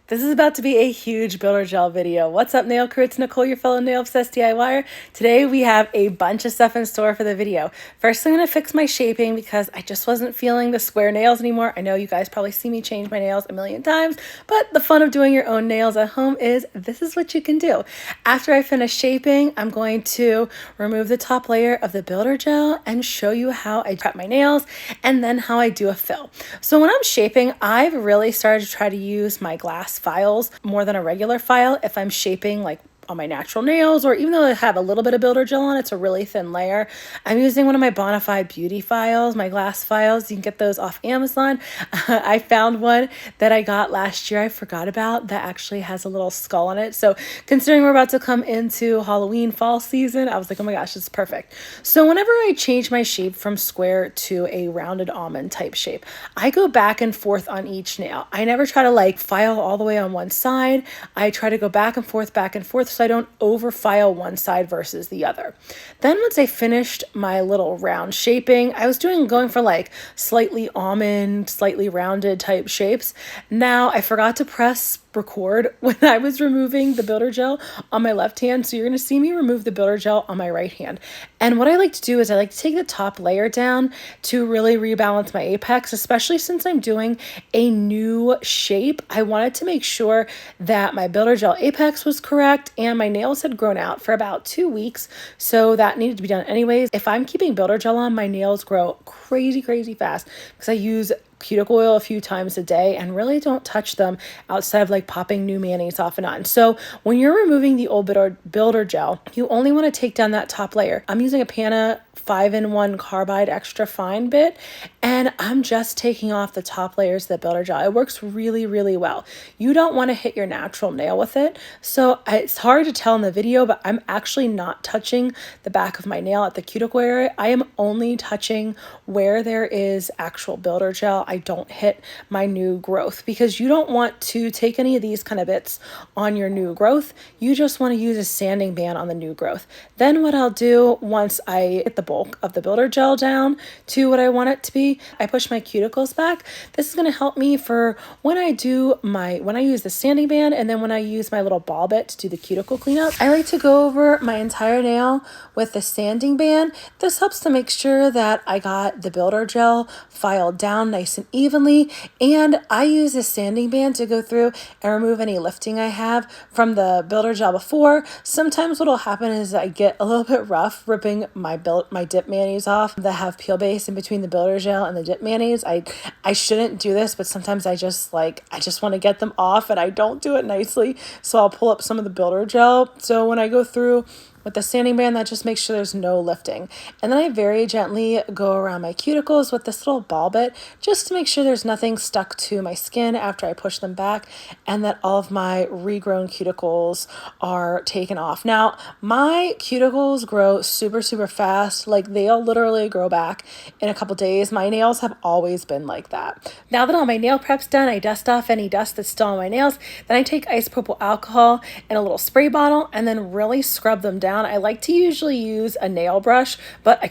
This is about to be a huge builder gel video. What's up, nail crew? It's Nicole, your fellow nail obsessed DIYer. Today we have a bunch of stuff in store for the video. First, I'm going to fix my shaping because I just wasn't feeling the square nails anymore. I know you guys probably see me change my nails a million times, but the fun of doing your own nails at home is this is what you can do. After I finish shaping, I'm going to remove the top layer of the builder gel and show you how I prep my nails and then how I do a fill. So when I'm shaping, I've really started to try to use my glass files more than a regular file if I'm shaping like on my natural nails, or even though I have a little bit of builder gel on, it's a really thin layer. I'm using one of my Bona Fide beauty files, my glass files. You can get those off Amazon. I found one that I got last year I forgot about that actually has a little skull on it. So considering we're about to come into Halloween fall season, I was like, oh my gosh, it's perfect. So whenever I change my shape from square to a rounded almond type shape, I go back and forth on each nail. I never try to like file all the way on one side. I try to go back and forth, so I don't over file one side versus the other. Then once I finished my little round shaping, I was going for like slightly almond, slightly rounded type shapes. Now I forgot to press record when I was removing the builder gel on my left hand. So you're going to see me remove the builder gel on my right hand. And what I like to do is I like to take the top layer down to really rebalance my apex, especially since I'm doing a new shape. I wanted to make sure that my builder gel apex was correct and my nails had grown out for about 2 weeks. So that needed to be done anyways. If I'm keeping builder gel on, my nails grow crazy fast because I use cuticle oil a few times a day and really don't touch them outside of like popping new mayonnaise off and on. So when you're removing the old builder gel, you only want to take down that top layer. I'm using a Pana 5-in-1 carbide extra fine bit, and I'm just taking off the top layers of the builder gel. It works really well. You don't want to hit your natural nail with it. So it's hard to tell in the video, but I'm actually not touching the back of my nail at the cuticle area. I am only touching where there is actual builder gel. I don't hit my new growth because you don't want to take any of these kind of bits on your new growth. You just want to use a sanding band on the new growth. Then what I'll do once I get the bulk of the builder gel down to what I want it to be, I push my cuticles back. This is going to help me for when I use the sanding band and then when I use my little ball bit to do the cuticle cleanup. I like to go over my entire nail with the sanding band. This helps to make sure that I got the builder gel filed down nice and evenly, and I use a sanding band to go through and remove any lifting I have from the builder gel before. Sometimes what will happen is I get a little bit rough ripping my dip mayonnaise off that have peel base in between the builder gel and the dip mayonnaise. I shouldn't do this, but sometimes I just want to get them off and I don't do it nicely, so I'll pull up some of the builder gel. So when I go through with the sanding band, that just makes sure there's no lifting. And then I very gently go around my cuticles with this little ball bit just to make sure there's nothing stuck to my skin after I push them back and that all of my regrown cuticles are taken off. Now, my cuticles grow super fast. Like they'll literally grow back in a couple days. My nails have always been like that. Now that all my nail prep's done, I dust off any dust that's still on my nails. Then I take isopropyl alcohol in a little spray bottle and then really scrub them down. I like to usually use a nail brush, but I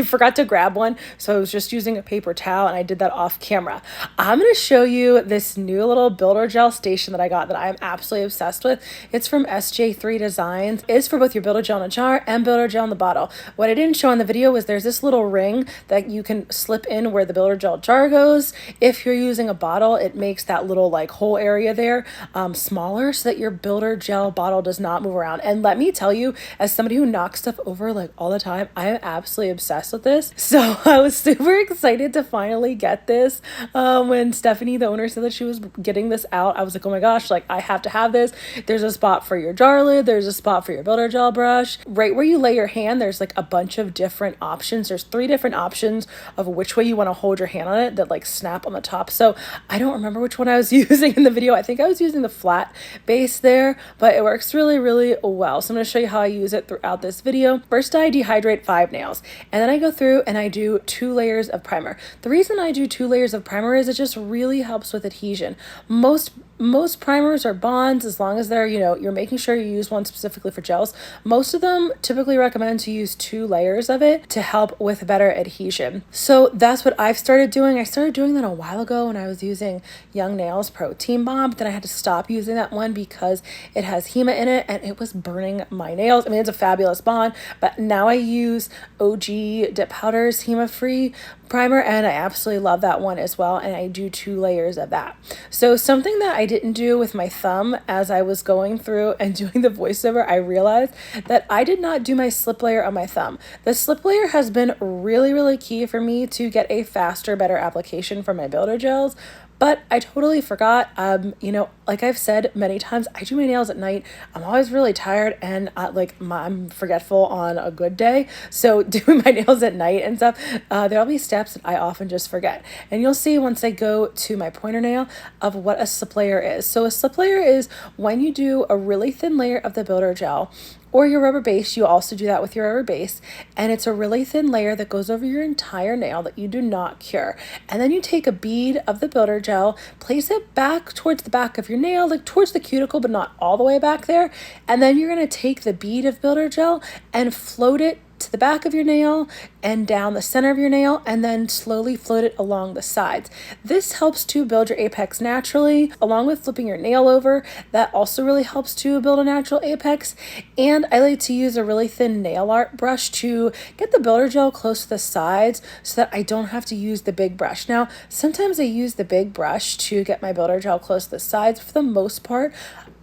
forgot to grab one, so I was just using a paper towel and I did that off camera. I'm going to show you this new little builder gel station that I got that I'm absolutely obsessed with. It's from SJ3 Designs. It's for both your builder gel in a jar and builder gel in the bottle. What I didn't show in the video was there's this little ring that you can slip in where the builder gel jar goes. If you're using a bottle, it makes that little like whole area there smaller so that your builder gel bottle does not move around. And let me tell you, as somebody who knocks stuff over like all the time, I am absolutely obsessed with this. So I was super excited to finally get this. When Stephanie, the owner, said that she was getting this out, I was like, oh my gosh, like I have to have this. There's a spot for your jar lid. There's a spot for your builder gel brush. Right where you lay your hand, there's like a bunch of different options. There's 3 different options of which way you want to hold your hand on it that like snap on the top. So I don't remember which one I was using in the video. I think I was using the flat base there, but it works really well. So I'm going to show you how I use use it throughout this video. First, I dehydrate 5 nails, and then I go through and I do 2 layers of primer. The reason I do 2 layers of primer is it just really helps with adhesion. Most primers or bonds, as long as they're, you're making sure you use one specifically for gels, most of them typically recommend to use 2 layers of it to help with better adhesion. So that's what I've started doing. I started doing that a while ago when I was using Young Nails Protein Bomb, but then I had to stop using that one because it has HEMA in it and it was burning my nails. I mean, it's a fabulous bond, but now I use OG Dip Powder's HEMA-free primer, and I absolutely love that one as well, and I do 2 layers of that. So something that I didn't do with my thumb as I was going through and doing the voiceover, I realized that I did not do my slip layer on my thumb. The slip layer has been really, really key for me to get a faster, better application for my builder gels. But I totally forgot, like I've said many times, I do my nails at night. I'm always really tired, and I'm forgetful on a good day. So doing my nails at night and stuff, there'll be steps that I often just forget. And you'll see once I go to my pointer nail of what a slip layer is. So a slip layer is when you do a really thin layer of the builder gel, or your rubber base. You also do that with your rubber base, and it's a really thin layer that goes over your entire nail that you do not cure. And then you take a bead of the builder gel, place it back towards the back of your nail, like towards the cuticle, but not all the way back there. And then you're going to take the bead of builder gel and float it to the back of your nail and down the center of your nail, and then slowly float it along the sides. This helps to build your apex naturally, along with flipping your nail over. That also really helps to build a natural apex. And I like to use a really thin nail art brush to get the builder gel close to the sides so that I don't have to use the big brush. Now, sometimes I use the big brush to get my builder gel close to the sides. For the most part,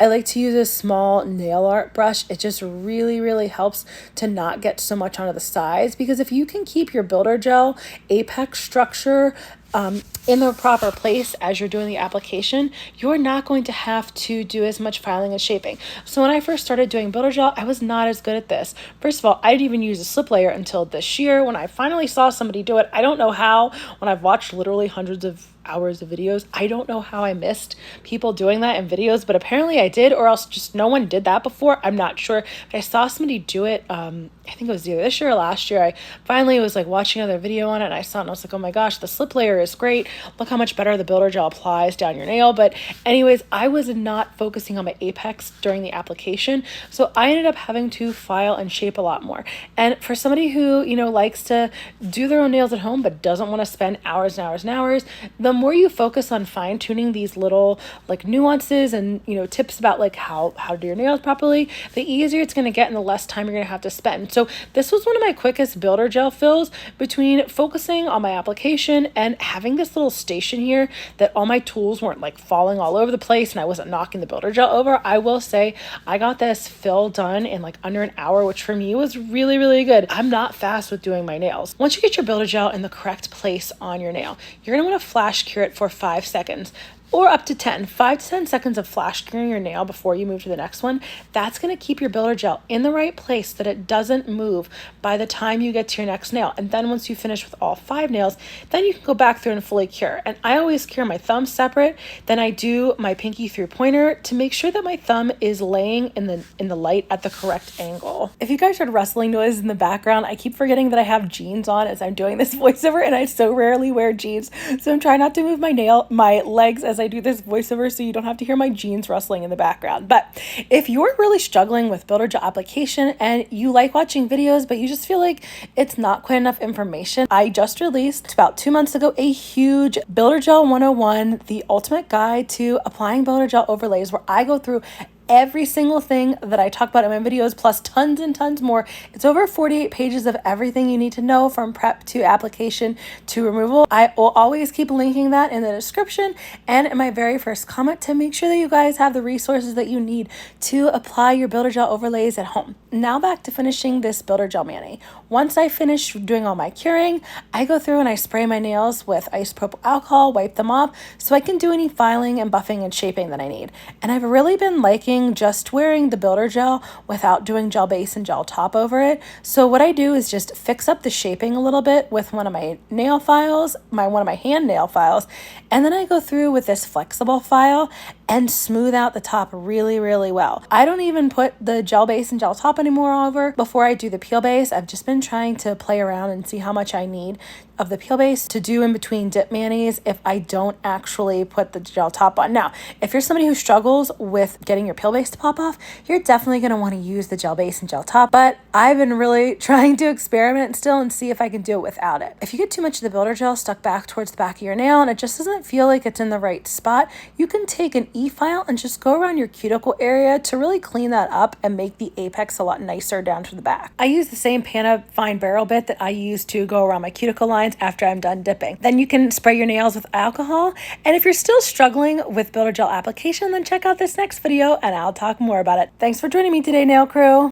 I like to use a small nail art brush. It just really, really helps to not get so much onto the sides, because if you can keep your builder gel apex structure in the proper place as you're doing the application, you're not going to have to do as much filing and shaping. So when I first started doing builder gel, I was not as good at this. First of all, I didn't even use a slip layer until this year when I finally saw somebody do it. I don't know how, when I've watched literally hundreds of hours of videos, I don't know how I missed people doing that in videos, but apparently I did, or else just no one did that before. I'm not sure, but I saw somebody do it. I think it was either this year or last year. I finally was like watching another video on it, and I saw it and I was like, oh my gosh, the slip layer is great. Look how much better the builder gel applies down your nail. But anyways, I was not focusing on my apex during the application, so I ended up having to file and shape a lot more. And for somebody who, likes to do their own nails at home but doesn't want to spend hours and hours and hours, the more you focus on fine-tuning these little nuances and tips about how to do your nails properly, the easier it's going to get and the less time you're going to have to spend. So this was one of my quickest builder gel fills, between focusing on my application and having this little station here that all my tools weren't falling all over the place and I wasn't knocking the builder gel over. I will say I got this fill done in under an hour, which for me was really, really good. I'm not fast with doing my nails. Once you get your builder gel in the correct place on your nail, you're going to want to flash cure it for 5 seconds. Or up to 10, 5 to 10 seconds of flash curing your nail before you move to the next one. That's going to keep your builder gel in the right place so that it doesn't move by the time you get to your next nail. And then once you finish with all 5 nails, then you can go back through and fully cure. And I always cure my thumb separate. Then I do my pinky through pointer to make sure that my thumb is laying in the light at the correct angle. If you guys heard rustling noise in the background, I keep forgetting that I have jeans on as I'm doing this voiceover, and I so rarely wear jeans. So I'm trying not to move my legs as I do this voiceover, so you don't have to hear my jeans rustling in the background. But if you're really struggling with builder gel application and you like watching videos but you just feel like it's not quite enough information, I just released about 2 months ago a huge Builder Gel 101, the ultimate guide to applying builder gel overlays, where I go through every single thing that I talk about in my videos, plus tons and tons more. It's over 48 pages of everything you need to know, from prep to application to removal. I will always keep linking that in the description and in my very first comment to make sure that you guys have the resources that you need to apply your builder gel overlays at home. Now back to finishing this builder gel mani. Once I finish doing all my curing, I go through and I spray my nails with isopropyl alcohol, wipe them off so I can do any filing and buffing and shaping that I need. And I've really been liking just wearing the builder gel without doing gel base and gel top over it. So what I do is just fix up the shaping a little bit with one of my nail files, one of my hand nail files, and then I go through with this flexible file and smooth out the top really, really well. I don't even put the gel base and gel top anymore over before I do the peel base. I've just been trying to play around and see how much I need of the peel base to do in between dip manis if I don't actually put the gel top on. Now, if you're somebody who struggles with getting your peel base to pop off, you're definitely going to want to use the gel base and gel top, but I've been really trying to experiment still and see if I can do it without it. If you get too much of the builder gel stuck back towards the back of your nail and it just doesn't feel like it's in the right spot, you can take an e-file and just go around your cuticle area to really clean that up and make the apex a lot nicer down to the back. I use the same Pana fine barrel bit that I use to go around my cuticle lines after I'm done dipping. Then you can spray your nails with alcohol. And if you're still struggling with builder gel application, then check out this next video and I'll talk more about it. Thanks for joining me today, nail crew.